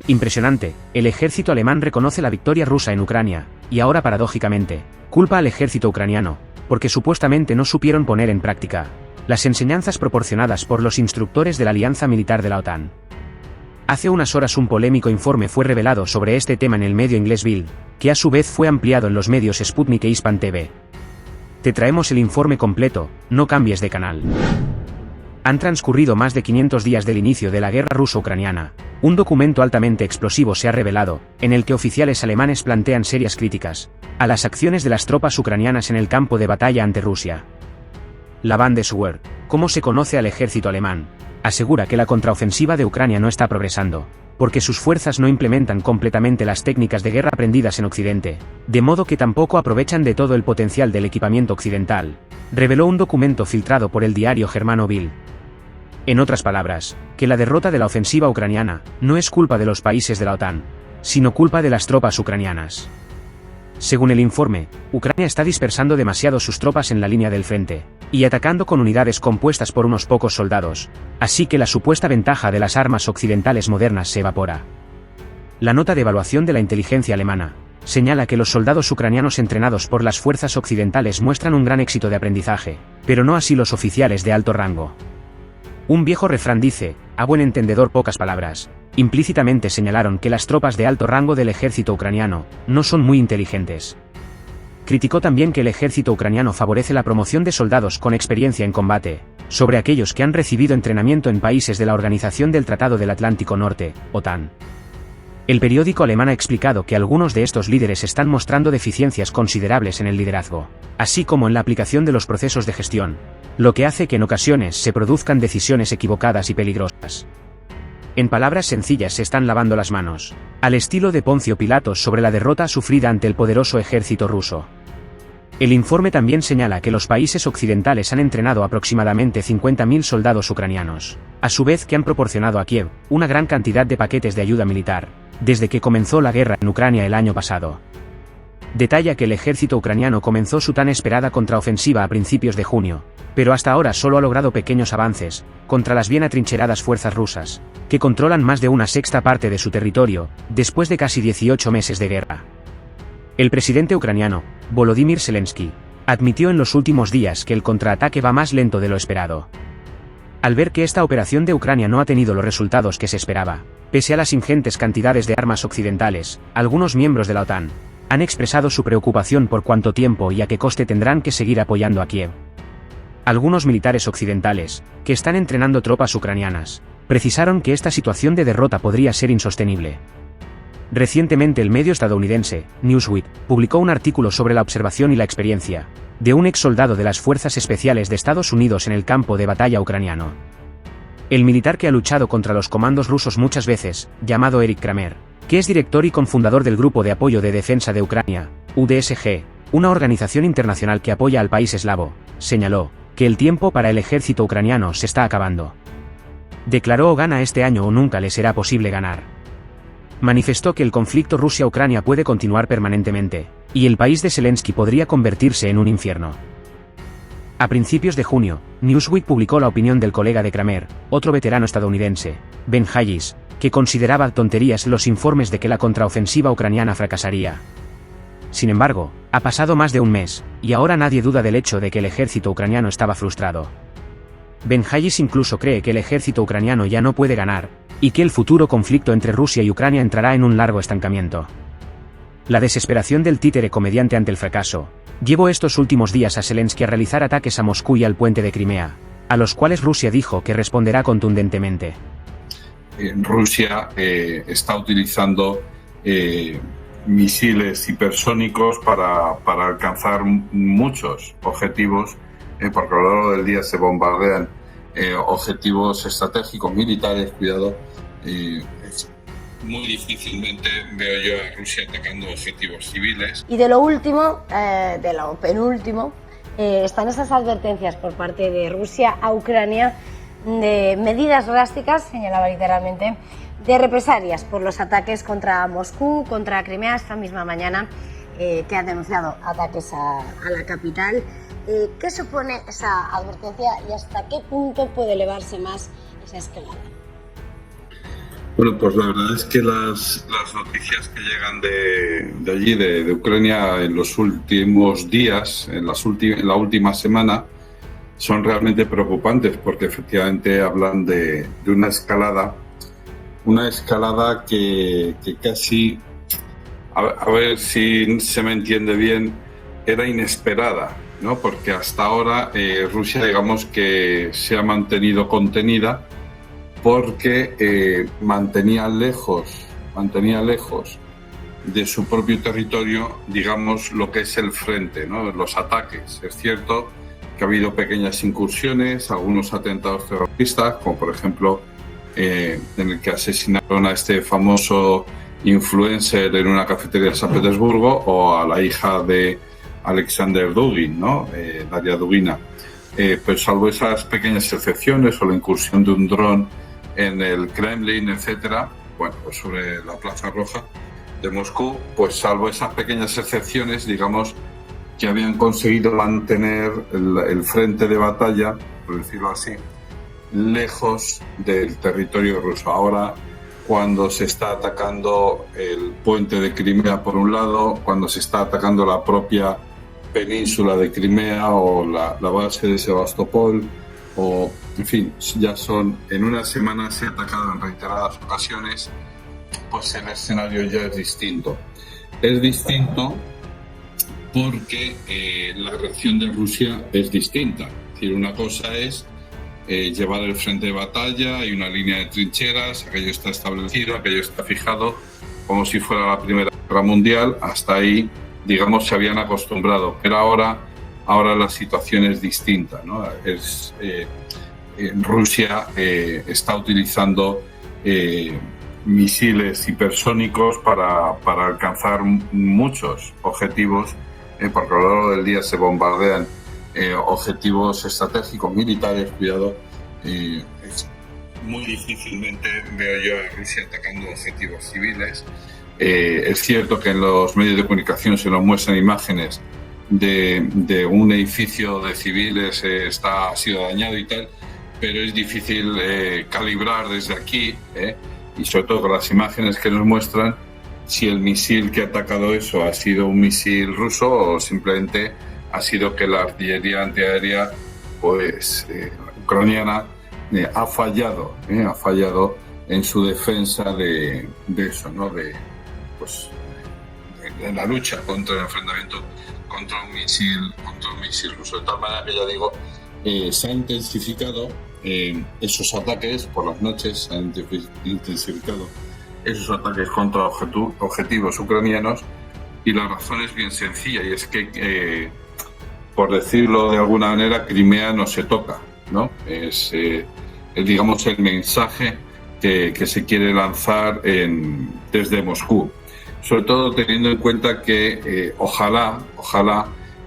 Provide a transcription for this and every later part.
Impresionante, el ejército alemán reconoce la victoria rusa en Ucrania, y ahora paradójicamente, culpa al ejército ucraniano, porque supuestamente no supieron poner en práctica las enseñanzas proporcionadas por los instructores de la Alianza Militar de la OTAN. Hace unas horas un polémico informe fue revelado sobre este tema en el medio inglés Bild, que a su vez fue ampliado en los medios Sputnik e Hispan TV. Te traemos el informe completo, no cambies de canal. Han transcurrido más de 500 días del inicio de la guerra ruso-ucraniana. Un documento altamente explosivo se ha revelado, en el que oficiales alemanes plantean serias críticas a las acciones de las tropas ucranianas en el campo de batalla ante Rusia. La Bundeswehr, como se conoce al ejército alemán, asegura que la contraofensiva de Ucrania no está progresando, porque sus fuerzas no implementan completamente las técnicas de guerra aprendidas en Occidente, de modo que tampoco aprovechan de todo el potencial del equipamiento occidental, reveló un documento filtrado por el diario germano Bild. En otras palabras, que la derrota de la ofensiva ucraniana no es culpa de los países de la OTAN, sino culpa de las tropas ucranianas. Según el informe, Ucrania está dispersando demasiado sus tropas en la línea del frente, y atacando con unidades compuestas por unos pocos soldados, así que la supuesta ventaja de las armas occidentales modernas se evapora. La nota de evaluación de la inteligencia alemana señala que los soldados ucranianos entrenados por las fuerzas occidentales muestran un gran éxito de aprendizaje, pero no así los oficiales de alto rango. Un viejo refrán dice, a buen entendedor pocas palabras. Implícitamente señalaron que las tropas de alto rango del ejército ucraniano no son muy inteligentes. Criticó también que el ejército ucraniano favorece la promoción de soldados con experiencia en combate, sobre aquellos que han recibido entrenamiento en países de la Organización del Tratado del Atlántico Norte, OTAN. El periódico alemán ha explicado que algunos de estos líderes están mostrando deficiencias considerables en el liderazgo, así como en la aplicación de los procesos de gestión, lo que hace que en ocasiones se produzcan decisiones equivocadas y peligrosas. En palabras sencillas se están lavando las manos, al estilo de Poncio Pilatos sobre la derrota sufrida ante el poderoso ejército ruso. El informe también señala que los países occidentales han entrenado aproximadamente 50.000 soldados ucranianos, a su vez que han proporcionado a Kiev una gran cantidad de paquetes de ayuda militar, desde que comenzó la guerra en Ucrania el año pasado. Detalla que el ejército ucraniano comenzó su tan esperada contraofensiva a principios de junio, pero hasta ahora solo ha logrado pequeños avances contra las bien atrincheradas fuerzas rusas, que controlan más de una sexta parte de su territorio, después de casi 18 meses de guerra. El presidente ucraniano, Volodymyr Zelensky, admitió en los últimos días que el contraataque va más lento de lo esperado. Al ver que esta operación de Ucrania no ha tenido los resultados que se esperaba, pese a las ingentes cantidades de armas occidentales, algunos miembros de la OTAN han expresado su preocupación por cuánto tiempo y a qué coste tendrán que seguir apoyando a Kiev. Algunos militares occidentales, que están entrenando tropas ucranianas, precisaron que esta situación de derrota podría ser insostenible. Recientemente el medio estadounidense, Newsweek, publicó un artículo sobre la observación y la experiencia de un ex soldado de las Fuerzas Especiales de Estados Unidos en el campo de batalla ucraniano. El militar que ha luchado contra los comandos rusos muchas veces, llamado Eric Kramer, que es director y cofundador del Grupo de Apoyo de Defensa de Ucrania, UDSG, una organización internacional que apoya al país eslavo, señaló que el tiempo para el ejército ucraniano se está acabando. Declaró: o gana este año o nunca le será posible ganar. Manifestó que el conflicto Rusia-Ucrania puede continuar permanentemente, y el país de Zelensky podría convertirse en un infierno. A principios de junio, Newsweek publicó la opinión del colega de Kramer, otro veterano estadounidense, Ben Hayes, que consideraba tonterías los informes de que la contraofensiva ucraniana fracasaría. Sin embargo, ha pasado más de un mes, y ahora nadie duda del hecho de que el ejército ucraniano estaba frustrado. Ben Hayes incluso cree que el ejército ucraniano ya no puede ganar, y que el futuro conflicto entre Rusia y Ucrania entrará en un largo estancamiento. La desesperación del títere comediante ante el fracaso llevó estos últimos días a Zelensky a realizar ataques a Moscú y al puente de Crimea, a los cuales Rusia dijo que responderá contundentemente. Rusia está utilizando misiles hipersónicos para alcanzar muchos objetivos, porque a lo largo del día se bombardean objetivos estratégicos militares. Cuidado, muy difícilmente veo yo a Rusia atacando objetivos civiles. Y de lo último, de lo penúltimo, están esas advertencias por parte de Rusia a Ucrania de medidas drásticas, señalaba literalmente, de represalias por los ataques contra Moscú, contra Crimea. Esta misma mañana que han denunciado ataques a la capital. ¿Qué supone esa advertencia y hasta qué punto puede elevarse más esa escalada? Bueno, pues la verdad es que las noticias que llegan de allí, de Ucrania, en los últimos días, en la última semana, son realmente preocupantes porque efectivamente hablan de una escalada que casi, a ver si se me entiende bien, era inesperada, ¿no? Porque hasta ahora Rusia, digamos que se ha mantenido contenida porque mantenía lejos de su propio territorio, digamos, lo que es el frente, ¿no? Los ataques. Es cierto que ha habido pequeñas incursiones, algunos atentados terroristas, como por ejemplo en el que asesinaron a este famoso influencer en una cafetería de San Petersburgo, o a la hija de Alexander Dugin, ¿no? Daria Dugina. Pero salvo esas pequeñas excepciones o la incursión de un dron en el Kremlin, etcétera, bueno, pues sobre la Plaza Roja de Moscú, pues salvo esas pequeñas excepciones, digamos, que habían conseguido mantener el frente de batalla, por decirlo así, lejos del territorio ruso. Ahora, cuando se está atacando el puente de Crimea por un lado, cuando se está atacando la propia península de Crimea o la base de Sebastopol, o en fin, ya son, en una semana se ha atacado en reiteradas ocasiones, pues el escenario ya es distinto. Es distinto porque la reacción de Rusia es distinta. Es decir, una cosa es llevar el frente de batalla, hay una línea de trincheras, aquello está establecido, aquello está fijado, como si fuera la Primera Guerra Mundial. Hasta ahí, digamos, se habían acostumbrado, pero ahora la situación es distinta, ¿no? Rusia está utilizando misiles hipersónicos para alcanzar muchos objetivos, porque a lo largo del día se bombardean objetivos estratégicos militares. Cuidado, muy difícilmente veo yo a Rusia atacando objetivos civiles. Es cierto que en los medios de comunicación se nos muestran imágenes de un edificio de civiles ha sido dañado y tal, pero es difícil calibrar desde aquí, y sobre todo con las imágenes que nos muestran, si el misil que ha atacado eso ha sido un misil ruso o simplemente ha sido que la artillería antiaérea pues ucraniana ha fallado en su defensa de eso, ¿no? De la lucha contra el enfrentamiento contra un misil ruso. De tal manera que, ya digo, se han intensificado esos ataques por las noches, se han intensificado esos ataques contra objetivos ucranianos, y la razón es bien sencilla, y es que por decirlo de alguna manera, Crimea no se toca, ¿no? Es digamos el mensaje que se quiere lanzar desde Moscú, sobre todo teniendo en cuenta que ojalá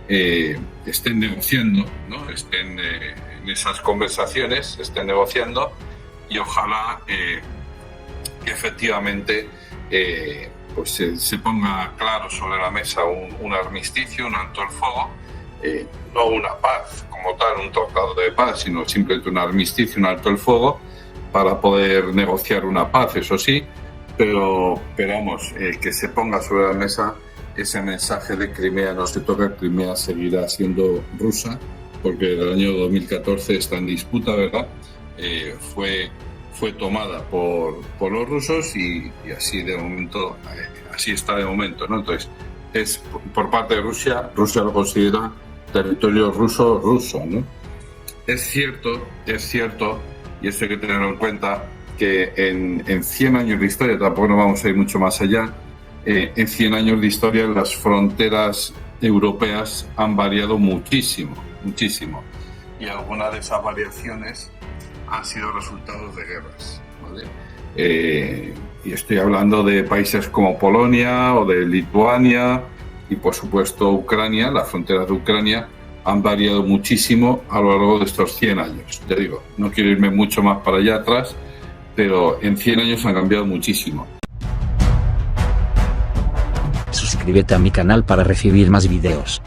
estén negociando, ¿no? Estén en esas conversaciones, estén negociando, y ojalá que efectivamente pues se ponga claro sobre la mesa un armisticio, un alto el fuego, no una paz como tal, un tratado de paz, sino simplemente un armisticio, un alto el fuego, para poder negociar una paz, eso sí, pero vamos, que se ponga sobre la mesa ese mensaje de Crimea no se toca, Crimea seguirá siendo rusa, porque el año 2014 está en disputa, ¿verdad? Fue tomada por los rusos y así de momento, así está de momento, ¿no? Entonces, es por parte de Rusia lo considera territorio ruso, ¿no? Es cierto, y esto hay que tenerlo en cuenta, que en 100 años de historia, tampoco nos vamos a ir mucho más allá, en 100 años de historia las fronteras europeas han variado muchísimo, y algunas de esas variaciones han sido resultados de guerras, ¿vale? Y estoy hablando de países como Polonia o de Lituania y por supuesto Ucrania. Las fronteras de Ucrania han variado muchísimo a lo largo de estos 100 años. Ya digo, no quiero irme mucho más para allá atrás, pero en 100 años han cambiado muchísimo. Suscríbete a mi canal para recibir más videos.